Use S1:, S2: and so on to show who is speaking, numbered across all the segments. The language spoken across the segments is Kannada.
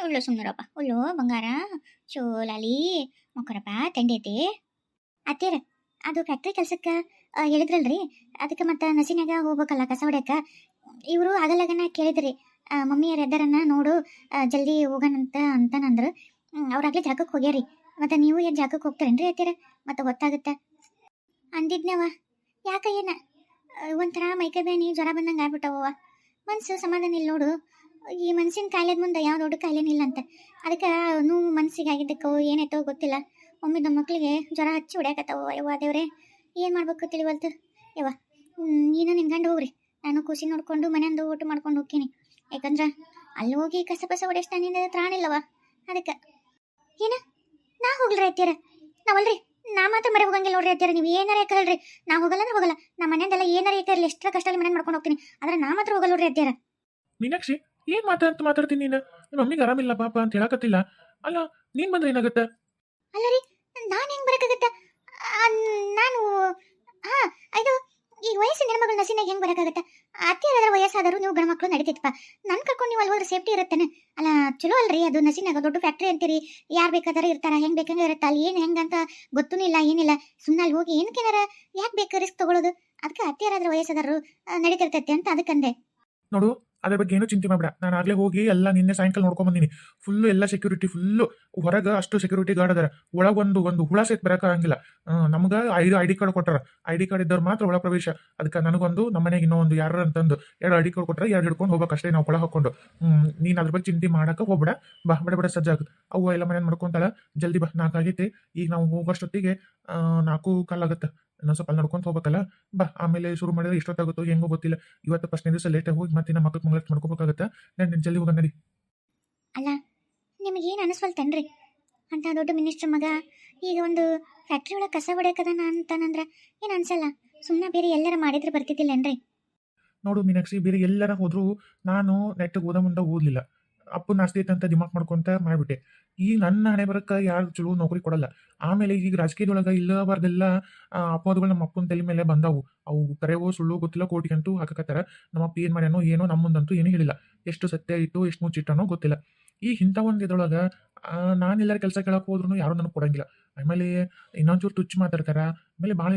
S1: ಉಳ್ಳು ಸುಮ್ಮರಪ್ಪ ಉಳ್ಳು ಬಂಗಾರ ಚೋಲಾಲಿ ಮಕ್ಕರಪ್ಪ ತಂಡೈತಿ ಅತ್ತೇರ ಅದು ಫ್ಯಾಕ್ಟ್ರಿ ಕೆಲ್ಸಕ್ಕೆ ಹೇಳಿದ್ರಲ್ರಿ ಅದಕ್ಕೆ ಮತ್ತೆ ನಸಿನಾಗ ಹೋಗ್ಬೇಕಲ್ಲ ಕಸ ಹೊಡ್ಯಾಕ ಇವರು ಆಗಲ್ಲಗನ ಕೇಳಿದ್ರಿ ಮಮ್ಮಿಯರ್ ಎದ್ದಾರನ್ನ ನೋಡು ಜಲ್ದಿ ಹೋಗೋಣಂತ ಅಂತನಂದ್ರು ಅವ್ರಾಗ್ಲೇ ಜಾಗಕ್ಕೆ ಹೋಗ್ಯಾರಿ ಮತ್ತೆ ನೀವು ಏನು ಜಾಗಕ್ಕೆ ಹೋಗ್ತಾರೇನ್ರಿ ಅತ್ತೀರ ಮತ್ತೆ ಗೊತ್ತಾಗುತ್ತೆ ಅಂದಿದ್ನವ ಯಾಕ ಏನ ಒಂಥರ ಮೈಕೈ ಬೇನಿ ಜ್ವರ ಬಂದಂಗೆ ಆಗ್ಬಿಟ್ಟವ ಮನ್ಸು ಸಮಾಧಾನ ಇಲ್ಲ ನೋಡು ಈ ಮನ್ಸಿನ ಕಾಯಿಲೆದ ಮುಂದೆ ಯಾವ ದೊಡ್ಡ ಕಾಯಿಲೆನೂ ಇಲ್ಲ ಅಂತ ಅದಕ್ಕೆ ನೋವು ಮನ್ಸಿಗೆ ಆಗಿದ್ದಕ್ಕೋ ಏನಾಯ್ತೋ ಗೊತ್ತಿಲ್ಲ ಒಮ್ಮೆ ನಮ್ಮ ಮಕ್ಕಳಿಗೆ ಜ್ವರ ಹಚ್ಚಿ ಹೊಡ್ಯಾಕತ್ತವ ಯವ್ವ ದೇವ್ರೆ ಏನು ಮಾಡ್ಬೇಕು ತಿಳಿವಲ್ತು ಯವ್ವ ನೀನು ನಿನ್ನ ಗಂಡು ಹೋಗ್ರಿ ನಾನು ಖುಷಿ ನೋಡ್ಕೊಂಡು ಮನೆಯಂದು ಊಟ ಮಾಡ್ಕೊಂಡು ಹೋಗ್ತೀನಿ ಯಾಕಂದ್ರೆ ಅಲ್ಲಿ ಹೋಗಿ ಕಸ ಪಸ ಹೊಡೆಯಷ್ಟು ನನ್ನಿಂದ ತ್ರಾಣಿಲ್ಲವ ಅದಕ್ಕೆ ಏನ ನಾ ಹೋಗ್ಲ್ರಿ ಅತ್ತೀರ ನಾವಲ್ರಿ ನಾ ಮಾತ್ರ ಮರೆ ಹೋಗಂಗಿಲ್ಲ ನೋಡ್ರಿ ಅತ್ತೀರ ನೀವು ಏನಾರ ಹೇಳ್ರಿ ನಾ ಹೋಗಲ್ಲ ಅಂದ್ರೆ ಹೋಗಲ್ಲ ನಮ್ಮ ಮನೆಯಂದೆಲ್ಲ ಏನಾರ ಇರಲಿ ಎಷ್ಟರ ಕಷ್ಟದಲ್ಲಿ ಮನೆ ಮಾಡ್ಕೊಂಡು ಹೋಗ್ತೀನಿ ಆದ್ರೆ ನಾ ಮಾತ್ರ ಹೋಗಲ್ಲ ನೋಡ್ರಿ ಅತ್ತೀರ
S2: ಮೀನಾಕ್ಷಿ ಏನ್ ಮಾತಾಡ್ತೀನಿ ನೀನು ನಿಮ್ಮ ಮಮ್ಮಿಗೆ ಆರಾಮಿಲ್ಲ ಪಾಪ ಅಂತ ಹೇಳಕತ್ತಿಲ್ಲ ಅಲ್ಲ ನೀನ್ ಬಂದ್ರೆ ಏನಾಗತ್ತ
S1: ಅಲ್ಲ ರೀ ನಾನು ಹೆಂಗ್ ಬರಕಾಗತ್ತ ನಾನು ಹಾ ಇದು ಈಗ ವಯಸ್ಸಿನ ಹೆಣ್ಮಗಳು ನಸಿನಾಗ ಹೆಂಗ್ ಬರಕಾಗತ್ತ ಅತ್ತೆಯರಾದ್ರೆ ವಯಸ್ಸಾದರೂ ನೀವು ಗಂಡು ಮಕ್ಕಳು ನಡೀತಿತ್ತಪ್ಪ ನನ್ನ ಕರ್ಕೊಂಡು ನೀವು ಅಲ್ಲಿ ಹೋದ್ರೆ ಸೇಫ್ಟಿ ಇರುತ್ತೇನೆ ಅಲ್ಲ ಚಲೋ ಅಲ್ರಿ ಅದು ನಸಿನಾಗ ದೊಡ್ಡ ಫ್ಯಾಕ್ಟ್ರಿ ಅಂತೀರಿ ಯಾರು ಬೇಕಾದ್ರೆ ಇರ್ತಾರ ಹೆಂಗ್ ಬೇಕಂದ್ರೆ ಇರುತ್ತೆ ಅಲ್ಲಿ ಏನು ಹೆಂಗಂತ ಗೊತ್ತೂ ಇಲ್ಲ ಏನಿಲ್ಲ ಸುಮ್ಮನೆ ಅಲ್ಲಿ ಹೋಗಿ ಏನಕ್ಕೇನಾರ ಯಾಕೆ ಬೇಕು ರಿಸ್ಕ್ ತಗೊಳ್ಳೋದು ಅದಕ್ಕೆ ಅತ್ತೆಯರಾದ್ರೆ ವಯಸ್ಸಾದರೂ ನಡೀತಿರ್ತೈತೆ ಅಂತ ಅದಕ್ಕಂದೆ
S2: ನೋಡು ಅದ್ರ ಬಗ್ಗೆ ಏನು ಚಿಂತೆ ಮಾಡ್ಬೇಡ ನಾನು ಆಗ್ಲೇ ಹೋಗಿ ಎಲ್ಲ ನಿನ್ನೆ ಸಾಯಂಕಾಲ ನೋಡ್ಕೊಂಡ್ ಬಂದೀನಿ ಫುಲ್ಲು ಎಲ್ಲ ಸೆಕ್ಯೂರಿಟಿ ಫುಲ್ಲು ಹೊರಗೆ ಅಷ್ಟು ಸೆಕ್ಯೂರಿಟಿ ಗಾರ್ಡ್ ಅದಾರ ಒಳಗೊಂದು ಹುಳ ಸೇತ್ ಬರಕಾಗಿಲ್ಲ ನಮ್ಗೆ ಐಡಿ ಕಾರ್ಡ್ ಕೊಟ್ಟಾರ ಐಡಿ ಕಾರ್ಡ್ ಇದ್ದವ್ರು ಮಾತ್ರ ಒಳ ಪ್ರವೇಶ ಅದಕ್ಕೆ ನನಗೊಂದು ನಮ್ಮನೆಗೆ ಇನ್ನೊಂದು ಯಾರು ಅಂತಂದು 2 ಐಡಿ ಕಾರ್ಡ್ ಕೊಟ್ಟರೆ 2 ಹಿಡ್ಕೊಂಡು ಹೋಗ್ಬೇಕಷ್ಟೇ ನಾವು ಒಳ ಹಾಕೊಂಡು ನೀನು ಅದ್ರ ಬಗ್ಗೆ ಚಿಂತೆ ಮಾಡಕ್ಕೆ ಹೋಗ್ಬೇಡ ಬಾ ಬಡ ಸಜ್ಜಾಗ ಅವು ಎಲ್ಲ ಮನೇಲಿ ಮಾಡ್ಕೊಂತಾಳ ಜಲ್ದಿ ಬಾ 4 ಆಗೈತಿ ಈಗ ನಾವು ಹೋಗೋಷ್ಟೊತ್ತಿಗೆ 4 ಕಾಲಾಗತ್ತೆ ಇನ್ನೊಂದು ಸ್ವಲ್ಪ ಅಲ್ಲಿ ನಡ್ಕೊಂತ ಹೋಗ್ಬೇಕಲ್ಲ ಬಾ ಆಮೇಲೆ ಶುರು ಮಾಡಿದ್ರೆ ಎಷ್ಟೊತ್ತಾಗುತ್ತೋ ಹೆಂಗೋ ಗೊತ್ತಿಲ್ಲ ಇವತ್ತು ಫಸ್ಟ್ನೇ ದಿವಸ ಲೇಟಾಗಿ ಹೋಗಿ ಮತ್ತೆ ನಮ್ಮ ಮಕ್ಕಳು ಮಂಗಳಾರತಿ ಮಾಡ್ಕೋಬೇಕಾಗತ್ತೆ ನಾನು ಜಲ್ದಿ ಹೋಗೋಣ ನಡಿ
S1: ಅಲ್ಲ ನಿಮಗೇನು ಅನಿಸ್ವಲ್ತೇನ್ರಿ ಅಂತ ದೊಡ್ಡ ಮಿನಿಸ್ಟರ್ ಮಗ ಈಗ ಒಂದು ಫ್ಯಾಕ್ಟ್ರಿ ಒಳಗೆ ಕಸ ಹೊಡ್ಯಾಕದಾನ ಅಂತಾನಂದ್ರೆ ಏನು ಅನ್ಸಲ್ಲ ಸುಮ್ಮನೆ ಬೇರೆ ಎಲ್ಲರ ಮಾಡಿದ್ರೆ ಬರ್ತಿದ್ದಿಲ್ಲೇನ್ರಿ
S2: ನೋಡು ಮೀನಾಕ್ಷಿ ಬೇರೆ ಎಲ್ಲರ ಹೋದ್ರು ನಾನು ನೆಟ್ಟಿಗೆ ಓದೋ ಮುಂದೆ ಓದಲಿಲ್ಲ ಅಪ್ಪನ ಆಸ್ತಿ ಅಂತ ದಿಮಾಕ್ ಮಾಡ್ಕೊಂತ ಮಾಡಿಬಿಟ್ಟೆ ಈ ನನ್ನ ಹಣೆ ಬರಕ್ಕೆ ಯಾರು ಚಲೋ ನೌಕರಿ ಕೊಡಲ್ಲ ಆಮೇಲೆ ಈಗ ರಾಜಕೀಯದೊಳಗೆ ಇಲ್ಲಬಾರ್ದೆಲ್ಲ ಅಪವಾದಗಳು ನಮ್ಮ ಅಪ್ಪನ ತಲೆ ಮೇಲೆ ಬಂದವು ಅವು ಕರೆವೋ ಸುಳ್ಳು ಗೊತ್ತಿಲ್ಲ ಕೋಟಿಗಂತೂ ಹಾಕಕತ್ತಾರ ನಮ್ಮ ಅಪ್ಪ ಏನು ಮಾಡ್ಯಾನೋ ಏನೋ ನಮ್ಮ ಮುಂದಂತೂ ಏನೂ ಹೇಳಿಲ್ಲ ಎಷ್ಟು ಸತ್ಯ ಇತ್ತು ಎಷ್ಟು ಮುಚ್ಚಿಟ್ಟನೋ ಗೊತ್ತಿಲ್ಲ ಈ ಇಂಥ ಒಂದು ಇದ್ರೊಳಗೆ ನಾನು ಎಲ್ಲರ ಕೆಲಸ ಕೇಳಕ್ಕೆ ಹೋದ್ರೂ ಯಾರೂ ನನಗೆ ಕೊಡಂಗಿಲ್ಲ ಆಮೇಲೆ ಇನ್ನೊಂಚೂರು ತುಚ್ಚು ಮಾತಾಡ್ತಾರ ಆಮೇಲೆ ಭಾಳ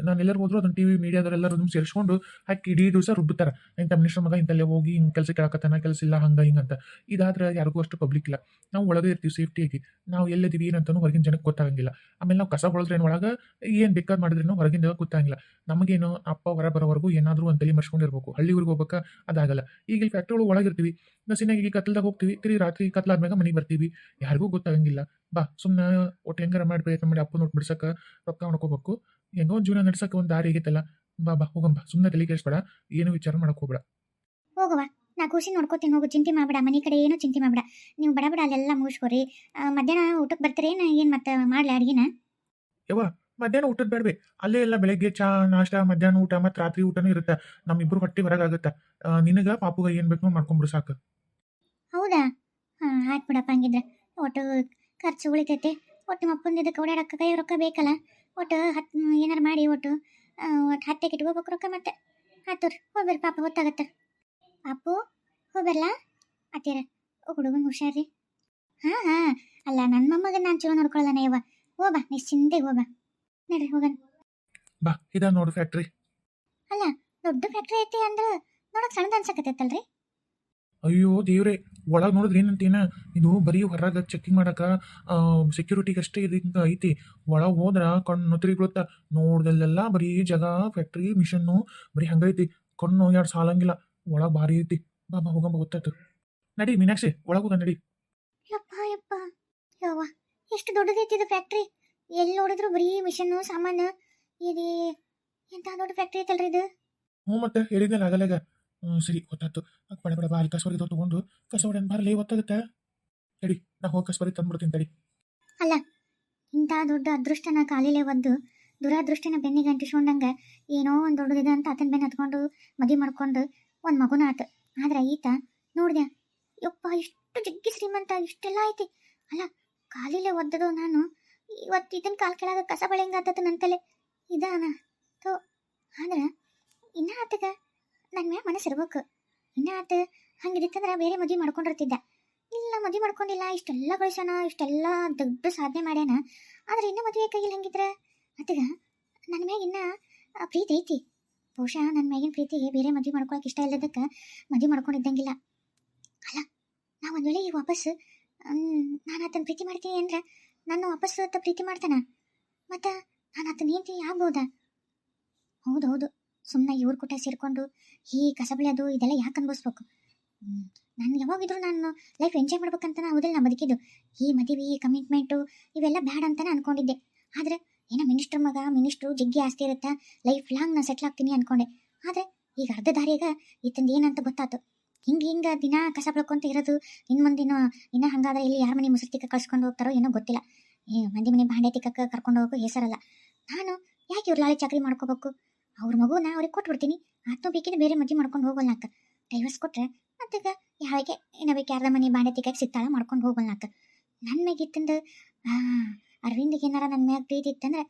S2: ನಾನು ಎಲ್ಲರೂ ಹೋದ್ರು ಅದನ್ನು ಟಿ ವಿ ಮೀಡಿಯಾದವರೆಲ್ಲರೂ ಸೇರಿಸ್ಕೊಂಡು ಹಾಕಿ ಇಡೀ ದಿವಸ ರುಬ್ಬುತ್ತಾರ ಇಂಥ ಮಿನಿಸ್ಟರ್ ಮಗ ಇಂಥಲ್ಲೇ ಹೋಗಿ ಹಿಂಗೆ ಕೆಲಸ ಕೇಳಕತ್ತಾನ ಕೆಲಸ ಇಲ್ಲ ಹಂಗೆ ಹಿಂಗಂತ ಇದಾದ್ರೆ ಯಾರಿಗೂ ಅಷ್ಟು ಪಬ್ಲಿಕ್ ಇಲ್ಲ ನಾವು ಒಳಗೆ ಇರ್ತೀವಿ ಸೇಫ್ಟಿಯಾಗಿ ನಾವು ಎಲ್ಲಿದ್ದೀವಿ ಏನಂತನೂ ಹೊರಗಿನ ಜನಕ್ಕೆ ಗೊತ್ತಾಗಂಗಿಲ್ಲ ಆಮೇಲೆ ನಾವು ಕಸ ಹೊಳದ್ರೇನು ಒಳಗೆ ಏನು ಬೇಕಾದ್ ಮಾಡಿದ್ರೇನು ಹೊರಗಿಂದ ಗೊತ್ತಾಗಿಲ್ಲ ನಮಗೇನು ಅಪ್ಪ ಹೊರ ಬರೋವರೆಗೂ ಏನಾದರೂ ಒಂದು ತಲೆ ಮರ್ಸ್ಕೊಂಡಿರ್ಬೇಕು ಹಳ್ಳಿ ಊರಿಗೆ ಹೋಗ್ಬೇಕಾ ಅದಾಗಲ್ಲ ಈಗ ಇಲ್ಲಿ ಫ್ಯಾಕ್ಟ್ರಿ ಒಳಗಿರ್ತೀವಿ ನಸಿನಾಗಿ ಈಗ ಕತ್ಲದಾಗ ಹೋಗ್ತೀವಿ ತಿರುಗಿ ರಾತ್ರಿ ಕತ್ಲಾದ್ಮ್ಯಾಗ ಮನೆಗೆ ಬರ್ತೀವಿ ಯಾರಿಗೂ ಗೊತ್ತಾಗಂಗಿಲ್ಲ ಬಾ ಸುಮ್ಮನೆ ಒಟ್ಟು ಹೆಂಗಾರ ಮಾಡಿ ಪ್ರಯತ್ನ ಮಾಡಿ ಅಪ್ಪ ನೋಡಿ ಬಿಡ್ಸಕ್ಕೆ ರೊಕ್ಕ ಮಾಡ್ಕೋಬೇಕು ಹೆಂಗೋ ಒಂದು ಜೀವನ ನಡ್ಸಕ್ಕೆ ಒಂದು ದಾರಿ ಆಗೈತಲ್ಲ ಬಾ ಹೋಗಂಬ ಸುಮ್ಮನೆ ತಲೆ ಕೆಡಿಸ್ಬೇಡ ಏನು ವಿಚಾರ ಮಾಡಕ್ ಹೋಗ್ಬೇಡ
S1: ಹೋಗುವ ನಾ ಖುಷಿ ನೋಡ್ಕೋತೀನಿ ಹೋಗು ಚಿಂತೆ ಮಾಡ್ಬೇಡ ಮನೆ ಕಡೆ ಏನೂ ಚಿಂತೆ ಮಾಡ್ಬೇಡ ನೀವು ಬಡ ಅಲ್ಲೆಲ್ಲ ಮುಗಿಸ್ಕೊರಿ ಮಧ್ಯಾಹ್ನ ಊಟಕ್ಕೆ ಬರ್ತೀರೇನು ಏನು ಮತ್ತೆ ಮಾಡ್ಲಿ ಅಡ್ಗಿನ
S2: ಯವ್ವ ಮಧ್ಯಾಹ್ನ ಊಟದ ಬೇಡವೆ ಅಲ್ಲೇ ಎಲ್ಲ ಬೆಳಗ್ಗೆ ಚಾ ನಾಷ್ಟ ಮಧ್ಯಾಹ್ನ ಊಟ ಮತ್ತು ರಾತ್ರಿ ಊಟನೂ ಇರುತ್ತೆ ನಮ್ಮಿಬ್ರು ಹೊಟ್ಟೆ ಹೊರಗಾಗುತ್ತೆ ನಿನಗೆ ಪಾಪುಗ ಏನು ಬೇಕು ಮಾಡ್ಕೊಂಬಿಡು ಸಾಕು
S1: ಹೌದಾ ಹಾಂ ಆಯ್ತು ಬಿಡಪ್ಪ ಹಂಗಿದ್ರೆ ಒಟ್ಟು ಖರ್ಚು ಉಳಿತೈತೆ ಒಟ್ಟು ಮಪ್ಪಂದು ಇದಕ್ಕೆ ಓಡಾಡಕ್ಕೆ ಕೈ ರೊಕ್ಕ ಬೇಕಲ್ಲ ಒಟ್ಟು ಏನಾರು ಮಾಡಿ ಒಟ್ಟು ಹತ್ತೆಗೆ ಇಟ್ಕೋಬೇಕು ರೊಕ್ಕ ಮತ್ತೆ ಆಯ್ತು ಹೋಗ್ಬರ್ರಿ ಪಾಪ ಹೊತ್ತಾಗತ್ತೆ ಪಾಪು ಹೋಗ್ಬರ್ಲಾ ಅತ್ತೀರ ಹುಡುಗನ ಹುಷಾರ್ರಿ ಹಾಂ ಅಲ್ಲ ನನ್ನ ಮೊಮ್ಮಗ ನಾನು ಚಲೋ ನೋಡ್ಕೊಳ್ಳೋಣ ಯವ್ವ ಹೋಗ್ಬಾ ನಿಶ್ಚಿಂತೆಗೆ ಹೋಗ್ಬಾ ನಡ್ರಿ ಹೋಗೋಣ
S2: ಬಾ ಇದ ನೋಡು ಫ್ಯಾಕ್ಟ್ರಿ
S1: ಅಲ್ಲ ದೊಡ್ಡ ಫ್ಯಾಕ್ಟ್ರಿ ಐತಿ ಅಂದ್ರೆ ನೋಡಕ್ ಸಣ್ಣದ ಅನ್ಸಕತ್ತೈತಲ್ರಿ
S2: ಅಯ್ಯೋ ದೇವ್ರೆ ಒಳಗೆ ನೋಡಿದ್ರೆ ಏನಂತೀನ ಇದು ಬರೀ ಹೊರಗೆ ಚೆಕಿಂಗ್ ಮಾಡಕ್ಕೆ ಸೆಕ್ಯೂರಿಟಿಗೆ ಅಷ್ಟೇ ಇದು ಐತಿ ಒಳಗೆ ಹೋದ್ರೆ ಕಣ್ಣು ತಿರುಗಿಬಿಡುತ್ತೆ ನೋಡ್ದಲ್ಲೆಲ್ಲ ಬರೀ ಜಾಗ ಫ್ಯಾಕ್ಟ್ರಿ ಮಿಷನ್ನು ಬರೀ ಹಂಗೈತಿ ಕಣ್ಣು ಎರಡು ಸಾಲಂಗಿಲ್ಲ ಒಳಗೆ ಭಾರಿ ಐತಿ ಬಾ ಹೋಗಂಬ ಗೊತ್ತಾಯ್ತು ನಡಿ ಮೀನಾಕ್ಷಿ ಒಳಗೆ ಹೋಗ ನಡಿ
S1: ಯಪ್ಪ ಯವ್ವ ಎಷ್ಟು ದೊಡ್ಡದೈತಿ ಇದು ಫ್ಯಾಕ್ಟ್ರಿ ಎಲ್ಲಿ ನೋಡಿದ್ರು ಬರೀ ಮಿಷನ್ನು ಸಾಮಾನು ಇದು ಎಂಥ ದೊಡ್ಡ ಫ್ಯಾಕ್ಟ್ರಿ ಐತಲ್ರಿ ಇದು
S2: ಹ್ಞೂ ಮತ್ತೆ ಹೇಳಿದ್ನಲ್ಲ ಆಗಲ್ಲಾಗ ಸರಿ ಗೊತ್ತಾಯ್ತು ಬಡ ಬಾ ಅಲ್ಲಿ ಕಸವರಿ ತೊಗೊಂಡು ಕಸವರಿ ಬರಲಿ ಗೊತ್ತಾಗುತ್ತೆ ತಡಿ ನಾ ಹೋಗಿ ಕಸವರಿ ತಂದ್ಬಿಡ್ತೀನಿ ತಡಿ
S1: ಅಲ್ಲ ಇಂಥ ದೊಡ್ಡ ಅದೃಷ್ಟನ ಕಾಲಿಲೆ ಒದ್ದು ದುರಾದೃಷ್ಟನ ಬೆನ್ನಿಗೆ ಅಂಟಿಸ್ಕೊಂಡಂಗೆ ಏನೋ ಒಂದು ದೊಡ್ಡದಿದೆ ಅಂತ ಆತನ ಬೆನ್ನು ಹತ್ಕೊಂಡು ಮದುವೆ ಮಾಡ್ಕೊಂಡು ಒಂದು ಮಗುನ ಆತು ಆದ್ರೆ ಈತ ನೋಡ್ದೆ ಯಪ್ಪ ಇಷ್ಟು ಜಗ್ಗಿ ಶ್ರೀಮಂತ ಇಷ್ಟೆಲ್ಲ ಐತಿ ಅಲ್ಲ ಕಾಲಿಲೆ ಒದ್ದದು ನಾನು ಇವತ್ತು ಇದನ್ನ ಕಾಲು ಕೆಳಗ ಕಸ ಬಳೆ ಹೆಂಗಾತತ್ತು ನನ್ನ ತಲೆ ಇದಾನ ತೋ ಆದ್ರೆ ಇನ್ನ ಆತಗ ನನ್ನ ಮ್ಯಾಗ ಮನಸ್ಸಿರ್ಬೇಕು ಇನ್ನ ಆತ ಹಂಗಿತ್ತಂದ್ರೆ ಬೇರೆ ಮದುವೆ ಮಾಡ್ಕೊಂಡಿರ್ತಿದ್ದ ಇಲ್ಲ ಅಲ್ಲ ಮದುವೆ ಮಾಡ್ಕೊಂಡಿಲ್ಲ, ಇಷ್ಟೆಲ್ಲ ಗಳಿಸ್ಯಾನ, ಇಷ್ಟೆಲ್ಲ ದೊಡ್ಡ ಸಾಧನೆ ಮಾಡ್ಯಾನ, ಆದ್ರೆ ಇನ್ನೂ ಮದುವೆ ಆಗಿಲ್ಲ ಹಂಗಿದ್ರೆ. ಅತ್ತಗ ನನ್ನ ಮ್ಯಾಗ ಇನ್ನ ಪ್ರೀತಿ ಐತಿ. ಬಹುಶಃ ನನ್ನ ಮ್ಯಾಗಿನ ಪ್ರೀತಿಗೆ ಬೇರೆ ಮದುವೆ ಮಾಡ್ಕೊಳಕ್ಕೆ ಇಷ್ಟ ಇಲ್ಲದಕ್ಕೆ ಮದುವೆ ಮಾಡ್ಕೊಂಡಿದ್ದಂಗಿಲ್ಲ. ಅಲ್ಲ, ನಾ ಒಂದು ವೇಳೆ ಈಗ ವಾಪಸ್ ನಾನು ಆತನ ಪ್ರೀತಿ ಮಾಡ್ತೀನಿ ಅಂದ್ರೆ ನಾನು ವಾಪಸ್ ಆತ ಪ್ರೀತಿ ಮಾಡ್ತಾನ, ಮತ್ತು ನಾನು ಆತನ ಹೆಂಡತಿ ಆಗ್ಬೋದಾ? ಹೌದು, ಸುಮ್ಮನೆ ಇವ್ರ ಕೂಟ ಸೇರಿಕೊಂಡು ಈ ಕಸ ಬೆಳೆಯೋದು ಇದೆಲ್ಲ ಯಾಕೆ ಅನ್ಭವಿಸ್ಬೇಕು? ನಾನು ಯಾವಾಗಿದ್ರು ನಾನು ಲೈಫ್ ಎಂಜಾಯ್ ಮಾಡ್ಬೇಕಂತ ಹೌದಿಲ್ಲ ನಾ ಬದುಕಿದ್ದು. ಈ ಮದುವೆ, ಈ ಕಮಿಟ್ಮೆಂಟು ಇವೆಲ್ಲ ಬ್ಯಾಡ್ ಅಂತಾನೆ ಅನ್ಕೊಂಡಿದ್ದೆ. ಆದರೆ ಏನೋ ಮಿನಿಸ್ಟ್ರು ಜಗ್ಗಿ ಆಸ್ತಿ ಇರುತ್ತೆ, ಲೈಫ್ ಲಾಂಗ್ ನಾನು ಸೆಟ್ಲ್ ಆಗ್ತೀನಿ ಅನ್ಕೊಂಡೆ. ಆದರೆ ಈಗ ಅರ್ಧ ದಾರಿಯಾಗ ಈತಂದು ಏನಂತ ಗೊತ್ತಾಯ್ತು. ಹಿಂಗೆ ದಿನ ಕಸ ಬೆಳ್ಕೊಂತ ಇರೋದು, ಇನ್ನು ಮುಂದಿನ ಇನ್ನೂ ಹಂಗಾದ್ರೆ ಇಲ್ಲಿ ಯಾರ ಮನೆ ಮುಸುರು ತಿಕ್ಕ ಕಳ್ಸ್ಕೊಂಡು ಹೋಗ್ತಾರೋ ಏನೋ ಗೊತ್ತಿಲ್ಲ. ಮಂದಿ ಮನೆ ಭಾಂಡೆ ತಿಕ್ಕಕ್ಕೆ ಕರ್ಕೊಂಡು ಹೋಗೋ ಹೆಸರಲ್ಲ. ನಾನು ಯಾಕೆ ಇವ್ರು ಲಾಳಿ ಚಾಕರಿ ಮಾಡ್ಕೋಬೇಕು? ಅವ್ರ ಮಗುನ ಅವ್ರಿಗೆ ಕೊಟ್ಬಿಡ್ತೀನಿ, ಆತ್ಮ ಬೇಕಿದ್ರೆ ಬೇರೆ ಮದುವೆ ಮಾಡ್ಕೊಂಡು ಹೋಗೋಲ್ನಾಕ. ಡೈವರ್ಸ್ ಕೊಟ್ರೆ ಮತ್ತೀಗ ಯಾವಾಗ ಏನೋ ಬೇಕು ಯಾರ್ದ ಮನೆ ಭಾಂಡೆ ತಿಕ್ಕಕ್ಕೆ ಸಿಗ್ತಾಳ ಮಾಡ್ಕೊಂಡು ಹೋಗೋಲ್ನಾಕ. ನನ್ನ ಮ್ಯಾಗಿತ್ತಂದು ಅರವಿಂದಿಗೆ ಏನಾರ ನನ್ನ ಮ್ಯಾಗ ಪ್ರೀತಿ ಇತ್ತಂದ್ರೆ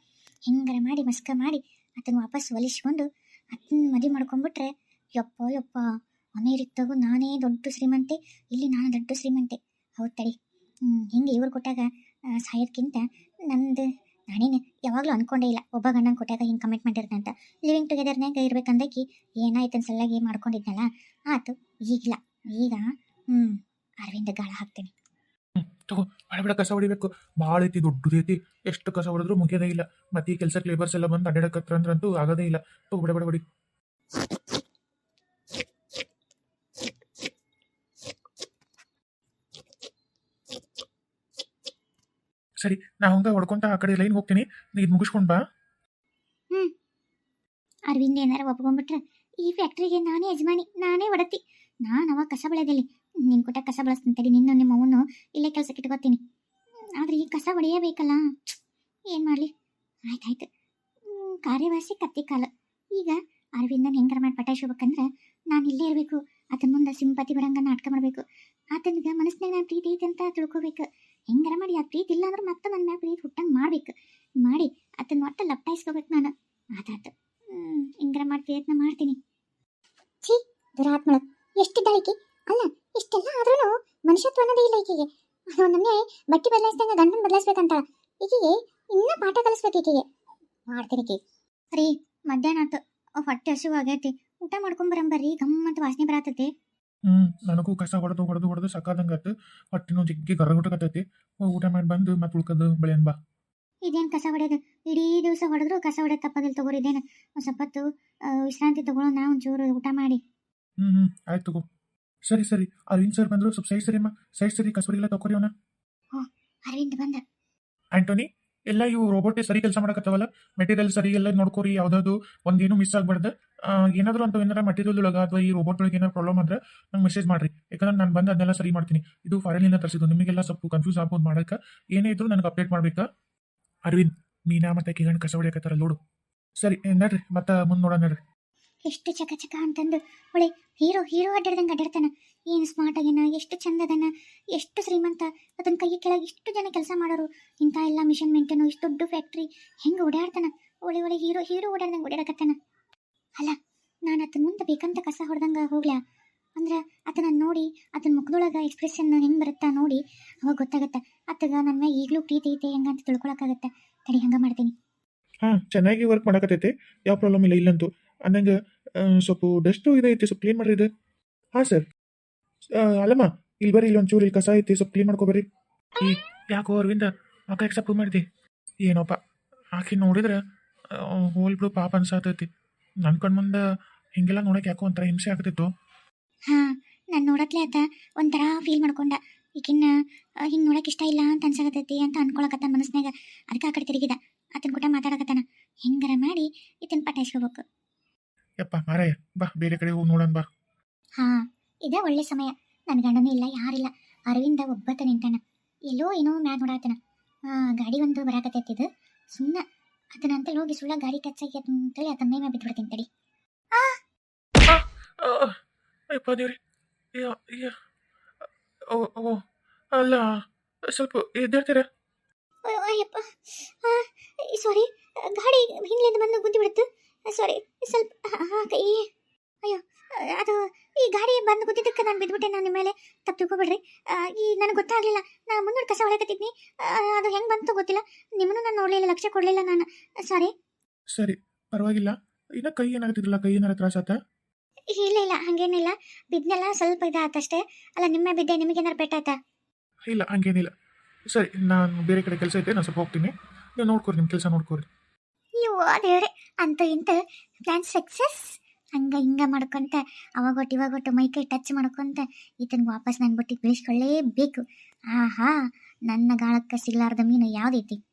S1: ಹಿಂಗಾರ ಮಾಡಿ ಮಸ್ಕ ಮಾಡಿ ಅದನ್ನು ವಾಪಸ್ ಒಲಿಸ್ಕೊಂಡು ಅದನ್ನ ಮದುವೆ ಮಾಡ್ಕೊಂಡ್ಬಿಟ್ರೆ ಯಪ್ಪ ಅಮೇರಿಕದಾಗೂ ನಾನೇ ದೊಡ್ಡ ಶ್ರೀಮಂತೆ, ಇಲ್ಲಿ ನಾನು ದೊಡ್ಡ ಶ್ರೀಮಂತೆ. ಹೌದು ತಡಿ. ಹಿಂಗೆ ಇವ್ರು ಕೊಟ್ಟಾಗ ಸಾಯೋದಕ್ಕಿಂತ ನಾನೇನು ಯಾವಾಗಲೂ ಅಂದ್ಕೊಂಡೇ ಇಲ್ಲ ಒಬ್ಬ ಗಂಡನ ಕೊಟ್ಟಾಗ ಹಿಂಗೆ ಕಮಿಟ್ಮೆಂಟ್ ಇರುತ್ತೆ ಅಂತ. ಲಿವಿಂಗ್ ಟುಗೆದರ್ನಾಗ ಇರ್ಬೇಕಂದಕ್ಕೆ ಏನಾಯ್ತನ ಸಲುವಾಗಿ ಮಾಡ್ಕೊಂಡಿದ್ನಲ್ಲ ಆತು. ಈಗಿಲ್ಲ, ಈಗ ಅರವಿಂದ ಗಾಳ ಹಾಕ್ತೀನಿ.
S2: ತಗೋ, ಬೇಡ ಕಸ ಹೊಡಿಬೇಕು, ಭಾಳ ಐತಿ, ದೊಡ್ಡದೈತಿ. ಎಷ್ಟು ಕಸ ಹೊಡೆದ್ರೂ ಮುಗಿಯೋದೇ ಇಲ್ಲ. ಮತ್ತೆ ಈ ಕೆಲ್ಸಕ್ಕೆ ಲೇಬರ್ಸ್ ಎಲ್ಲ ಬಂದು ಅಡ್ಡಾಡಕತ್ರಂತೂ ಆಗೋದೇ ಇಲ್ಲ. ತಗೋ ಬಿಡ ಹೊಡಿ. ಸರಿ, ನಾ ಹಂಗ ಹೊಡ್ಕೊಂತ ಆ ಕಡೆ ಲೈನ್ ಹೋಗ್ತೀನಿ, ಇದು ಮುಗಿಸ್ಕೊಂಡ್ ಬಾ.
S1: ಅರವಿಂದ ಏನಾರ ಒಪ್ಕೊಂಡ್ಬಿಟ್ರೆ ಈ ಫ್ಯಾಕ್ಟ್ರಿಗೆ ನಾನೇ ಯಜಮಾನಿ, ನಾನೇ ಒಡತಿ. ನಾನು ಅವಾಗ ಕಸ ಬೆಳೆದಲ್ಲಿ ನಿನ್ನ ಕೊಟ್ಟ ಕಸ ಬಳಸ್ತೀನಿ ತಡಿ, ನಿಮ್ಮ ಅವನು ಇಲ್ಲೇ ಕೆಲಸಕ್ಕೆ ಇಟ್ಕೋತೀನಿ. ಆದರೆ ಈ ಕಸ ಹೊಡೆಯಬೇಕಲ್ಲ, ಏನು ಮಾಡಲಿ? ಆಯ್ತಾಯ್ತು, ಕಾರ್ಯವಾಸಿ ಕತ್ತಿ ಕಾಲ. ಈಗ ಅರವಿಂದನ ಹೆಂಗಾರ ಮಾಡಿ ಪಟಾಯಿಸ್ಬೇಕಂದ್ರೆ ನಾನು ಇಲ್ಲೇ ಇರಬೇಕು, ಆತನ ಮುಂದೆ ಸಿಂಪತಿ ಬರಂಗ ನಾಟಕ ಮಾಡಬೇಕು. ಆತನಿಗೆ ಮನಸ್ಸಿನಾಗ ನಾನು ಪ್ರೀತಿ ಐತೆ ಅಂತ ತಿಳ್ಕೊಬೇಕು. ಹೆಂಗಾರ ಮಾಡಿ ಆ ಪ್ರೀತಿ ಇಲ್ಲ ಅಂದ್ರೆ ಮತ್ತೆ ನನ್ನ ಪ್ರೀತಿ ಹುಟ್ಟಂಗೆ ಮಾಡಬೇಕು, ಮಾಡಿ ಆತನ ಒಟ್ಟು ಲಪ್ಟಾಯಿಸ್ಕೋಬೇಕು ನಾನು. ಆತಾತು, ಹಿಂಗಾರ ಮಾಡಿ ಪ್ರಯತ್ನ ಮಾಡ್ತೀನಿ. ಛೀ, ದುರಾತ್ಮಳು ಎಷ್ಟಿದ್ದಾಳಿಕೆ! ಅಲ್ಲ, ಇಷ್ಟೆಲ್ಲ ಆದ್ರೂ ಮನುಷ್ಯತ್ವ ಅನ್ನೋದೇ ಇಲ್ಲ ಈಕೆಗೆ. ನಮಗೆ ಬಟ್ಟೆ ಬದಲಾಯಿಸಿದಂಗೆ ಗಂಡನ ಬದಲಾಯಿಸ್ಬೇಕಂತ ಈಕೆಗೆ ಇನ್ನೂ ಪಾಠ ಕಲಿಸ್ಬೇಕು. ಈಕೆಗೆ ಮಾಡ್ತೀನಿ ಕಿ. ರೀ, ಮಧ್ಯಾಹ್ನ ಆತು, ಹೊಟ್ಟೆ ಹಸಿವು ಆಗೈತಿ, ಊಟ ಮಾಡ್ಕೊಂಬರಂಬರ್ರಿ, ಗಮ್ಮಂತ ವಾಸನೆ ಬರತೈತಿ.
S2: ನನಗೂ ಕಸ ಹೊಡೆದು ಸಾಕಾದಂಗಾತು, ಹೊಟ್ಟಿನೂ ಜಿಗ್ಗಿ ಗರಗುಟಕತ್ತೈತಿ. ಊಟ ಮಾಡಿ ಬಂದು ಮತ್ತೆ ಉಳ್ಕದು ಬೆಳೆಯನ್ ಬಾ.
S1: ಇದೇನು ಕಸ ಹೊಡೆಯೋದು? ಇಡೀ ದಿವಸ ಹೊಡೆದ್ರು ಕಸ ಹೊಡೆಯೋದು ತಪ್ಪದಿಲ್ಲ. ತಗೋರಿ, ಇದೇನು ಒಂದು ಸ್ವಲ್ಪತ್ತು ವಿಶ್ರಾಂತಿ ತಗೊಳ್ಳೋಣ, ಒಂಚೂರು ಊಟ ಮಾಡಿ.
S2: ಆಯ್ತು ತಗೋ. ಸರಿ, ಅರವಿಂದ್ ಸರ್ ಬಂದ್ರು, ಸ್ವಲ್ಪ ಸೈಡ್ ಸರಿ ಕಸಬರಿಗೆಲ್ಲ ತಗೋರಿ ಅವನ.
S1: ಅರವಿಂದ್ ಬಂದ.
S2: ಆಂಟೋನಿ, ಎಲ್ಲ ಇವು ರೋಬೋಟ್ ಸರಿ ಕೆಲಸ ಮಾಡಕತ್ತವಲ್ಲ, ಮೆಟೀರಿಯಲ್ ಸರಿ ಎಲ್ಲ ನೋಡ್ಕೋರಿ, ಯಾವ್ದಾದ್ರು ಒಂದೇನು ಮಿಸ್ ಆಗ್ಬಾರ್ದು. ಏನಾದರೂ ಅಂತ ಏನಾರ ಮೆಟೀರಿಯಲ್ ಒಳಗೆ ಅಥವಾ ಈ ರೋಬೋಟ್ ಒಳಗೆ ಏನಾರು ಪ್ರಾಬ್ಲಮ್ ಅಂದ್ರೆ ನಂಗೆ ಮೆಸೇಜ್ ಮಾಡ್ರಿ, ಯಾಕಂದ್ರೆ ನಾನು ಬಂದು ಅದನ್ನೆಲ್ಲ ಸರಿ ಮಾಡ್ತೀನಿ. ಇದು ಫಾರಿನಿಂದ ತರಿಸಿದ್ದು, ನಿಮಗೆಲ್ಲ ಸ್ವಲ್ಪ ಕನ್ಫ್ಯೂಸ್ ಆಗ್ಬೋದು ಮಾಡಕ್ಕೆ. ಏನೇ ಇದ್ರು ನನಗೆ ಅಪ್ಡೇಟ್ ಮಾಡ್ಬೇಕಾ? ಅರವಿಂದ್, ಮೀನಾ ಮತ್ತೆ ಕಿಗಣ್ ಕಸ ಹೊಡಿಯಕತ್ತಾರ ನೋಡು. ಸರಿ ನಡ್ರಿ, ಮತ್ತೆ ಮುಂದೆ ನೋಡೋಣ ನಡ್ರಿ.
S1: ಎಷ್ಟು ಚಕ ಅಂತಂದು ಒಳ್ಳೆ ಹೀರೋ ಅಡ್ಡಾಡ್ತಾನ. ಏನು ಸ್ಮಾರ್ಟ್ ಆಗ್ಯಾನ, ಎಷ್ಟು ಚಂದ ಅದನ್ನ, ಎಷ್ಟು ಶ್ರೀಮಂತ. ಅದನ್ನ ಕೈ ಕೆಳಗೆ ಇಷ್ಟು ಜನ ಕೆಲಸ ಮಾಡೋರು, ಇಂಥ ಎಲ್ಲ ಮಿಷನ್ ಮೇಂಟೇನು, ಇಷ್ಟು ದೊಡ್ಡ ಫ್ಯಾಕ್ಟ್ರಿ, ಹೆಂಗೆ ಓಡಾಡ್ತಾನ. ಒಳ್ಳೆ ಹೀರೋ ಓಡಾಡ್ದಂಗೆ ಓಡಾಡಕತ್ತಾನ. ಅಲ್ಲ, ನಾನು ಆತನ ಮುಂದೆ ಬೇಕಂತ ಕಸ ಹೊಡೆದಂಗೆ ಹೋಗ್ಲಾ ಅಂದ್ರೆ ಆತನ ನೋಡಿ, ಆತನ ಮುಖದೊಳಗೆ ಎಕ್ಸ್ಪ್ರೆಷನ್ ಹೆಂಗೆ ಬರುತ್ತಾ ನೋಡಿ ಅವಾಗ ಗೊತ್ತಾಗತ್ತೆ. ಆತಗ ನನ್ನ ಮ್ಯಾಗ ಈಗಲೂ ಪ್ರೀತಿ ಐತೆ ಹೆಂಗಂತ ತಿಳ್ಕೊಳಕ್ಕಾಗತ್ತೆ. ತಡಿ, ಹಂಗೆ ಮಾಡ್ತೀನಿ.
S2: ಚೆನ್ನಾಗಿ ವರ್ಕ್ ಮಾಡಕತ್ತೈತೆ, ಯಾವ ಪ್ರಾಬ್ಲಮ್ ಇಲ್ಲ. ಇಲ್ಲಂತೂ ಅಂದಂಗೆ ಸ್ವಲ್ಪ ಡಸ್ಟು ಇದೈತಿ, ಸ್ವಲ್ಪ ಕ್ಲೀನ್ ಮಾಡ್ರಿ ಇದು. ಸರ್, ಅಲ್ಲಮ್ಮ ಇಲ್ಲಿ ಬರ್ರಿ, ಇಲ್ಲಿ ಒಂಚೂರು ಇಲ್ಲಿ ಕಸ ಐತಿ, ಸ್ವಲ್ಪ ಕ್ಲೀನ್ ಮಾಡ್ಕೊಬರ್ರಿ. ಯಾಕೋ ಅರವಿಂದ ಆಕ ಎಕ್ಸೆಪ್ಟ್ ಮಾಡಿದೆ ಏನೋಪ್ಪ, ಆಕೆ ನೋಡಿದ್ರೆ ಹೋಲ್ಬಿಡು ಪಾಪ ಅನ್ಸಾತೈತಿ. ನನ್ನ ಕಣ್ಮುಂದೆ ಹಿಂಗೆಲ್ಲ ನೋಡಕ್ಕೆ ಯಾಕೋ ಒಂಥರ ಹಿಂಸೆ ಆಗ್ತಿತ್ತು.
S1: ನಾನು ನೋಡಕ್ಲೆ ಆತ ಒಂಥರ ಫೀಲ್ ಮಾಡ್ಕೊಂಡ, ಈಗಿನ್ನ ಹಿಂಗೆ ನೋಡಕ್ಕೆ ಇಷ್ಟ ಇಲ್ಲ ಅಂತ ಅನ್ಸಾಕತ್ತೈತಿ ಅಂತ ಅನ್ಕೊಳಕತ್ತ ಮನಸ್ನಾಗ. ಅದಕ್ಕೆ ಆ ಕಡೆ ತಿರುಗಿದ, ಆತನ ಕೂಟ ಮಾತಾಡಕತ್ತಾನ. ಹೆಂಗಾರ ಮಾಡಿ ಇದನ್ನ ಪಟಾಯಿಸ್ಕೋಬೇಕು.
S2: ಯಪ್ಪ ಮಾರಾಯ, ಬಾ ಬೇರೆ ಕಡೆ ಹೋಗಿ ನೋಡೋಣ ಬಾ.
S1: ಇದೇ ಒಳ್ಳೆ ಸಮಯ. ನನ್ನ ಗಂಡನೂ ಇಲ್ಲ, ಯಾರಿಲ್ಲ, ಅರವಿಂದ ಒಬ್ಬತ್ತ ನಿಂತಾನ. ಎಲ್ಲೋ ಏನೋ ಮ್ಯಾಗ ನೋಡಾತನ. ಗಾಡಿ ಒಂದು ಬರಾಕತ್ತೈತಿದ್ದು, ಸುಮ್ಮನೆ ಅದನ್ನ ಅಂತೇಳಿ ಹೋಗಿ ಸುಳ್ಳ ಗಾಡಿ ಟಚ್ ಆಗಿ ಅಂತೇಳಿ ಆತನ ಮೈ ಮೇಲೆ ಬಿಟ್ಬಿಡ್ತೀನಿ ತಡಿ.
S2: ಅಯ್ಯಪ್ಪ ದೇವ್ರಿ, ಅಲ್ಲ ಸ್ವಲ್ಪ ಎದ್ದೇಳ್ತೀರ?
S1: ಅಯ್ಯಪ್ಪ, ಸಾರಿ, ಗಾಡಿ ಹಿಂದ್ಲಿಂದ ಬಂದು ಗುದ್ದಿ ಬಿಡುತ್ತೆ. ಸಾರಿ, ಸ್ವಲ್ಪ ಕೈ. ಅಯ್ಯೋ, ಅದು ಈ ಗಾಡಿ ಬಂದು ಗೊತ್ತಿದ್ದಕ್ಕೆ ನಾನು ಬಿದ್ಬಿಟ್ಟೆ. ನಾನು ನಿಮ್ಮ ಮೇಲೆ ತಪ್ಪು ತಿಳ್ಕೊಬೇಡ್ರಿ. ಈ ನನಗೆ ಗೊತ್ತಾಗ್ಲಿಲ್ಲ. ನಾ ಮುಂದೆ ಕಸ ಹೊಡೆಕತ್ತಿದ್ನಿ. ಅದು ಹೆಂಗೆ ಬಂತು ಗೊತ್ತಿಲ್ಲ. ನಿಮ್ಮನ್ನು ನಾನು ನೋಡಲಿಲ್ಲ, ಲಕ್ಷ್ಯ ಕೊಡಲಿಲ್ಲ ನಾನು. ಸಾರಿ.
S2: ಸರಿ, ಪರವಾಗಿಲ್ಲ. ಇನ್ನ ಕೈ ಏನಾಗ್ತಿದ್ರಲ್ಲ, ಕೈ ಏನಾರ ತ್ರಾಸ ಆತ?
S1: ಇಲ್ಲ ಇಲ್ಲ, ಹಂಗೇನಿಲ್ಲ. ಬಿದ್ನೆಲ್ಲ ಸ್ವಲ್ಪ ಇದಾತಷ್ಟೇ. ಅಲ್ಲ, ನಿಮ್ಮ ಬಿದ್ದೆ ನಿಮಗೇನಾರು ಪೆಟ್ಟಾಯ್ತಾ?
S2: ಇಲ್ಲ, ಹಂಗೇನಿಲ್ಲ. ಸರಿ, ನಾನು ಬೇರೆ ಕಡೆ ಕೆಲಸ ಐತೆ, ನಾನು ಸ್ವಲ್ಪ ಹೋಗ್ತೀನಿ. ನೀವು ನೋಡ್ಕೊರಿ, ನಿಮ್ಮ ಕೆಲಸ ನೋಡ್ಕೊರಿ.
S1: ಅಯ್ಯೋ ದೇವ್ರೆ, ಅಂತೂ ಇಂತ ಪ್ಲಾನ್ ಸಕ್ಸಸ್. ಹಂಗ ಹಿಂಗ ಮಾಡ್ಕೊಂತ ಅವಾಗೊಟ್ಟು ಇವಾಗೊಟ್ಟು ಮೈ ಕೈ ಟಚ್ ಮಾಡ್ಕೊಂತ ಈತನ ವಾಪಸ್ ನನ್ನ ಬುಟ್ಟಿಗೆ ಬೀಳಿಸ್ಕೊಳ್ಳೇಬೇಕು. ಆಹಾ, ನನ್ನ ಗಾಳಕ್ಕೆ ಸಿಗ್ಲಾರ್ದ ಮೀನು ಯಾವ್ದೈತಿ?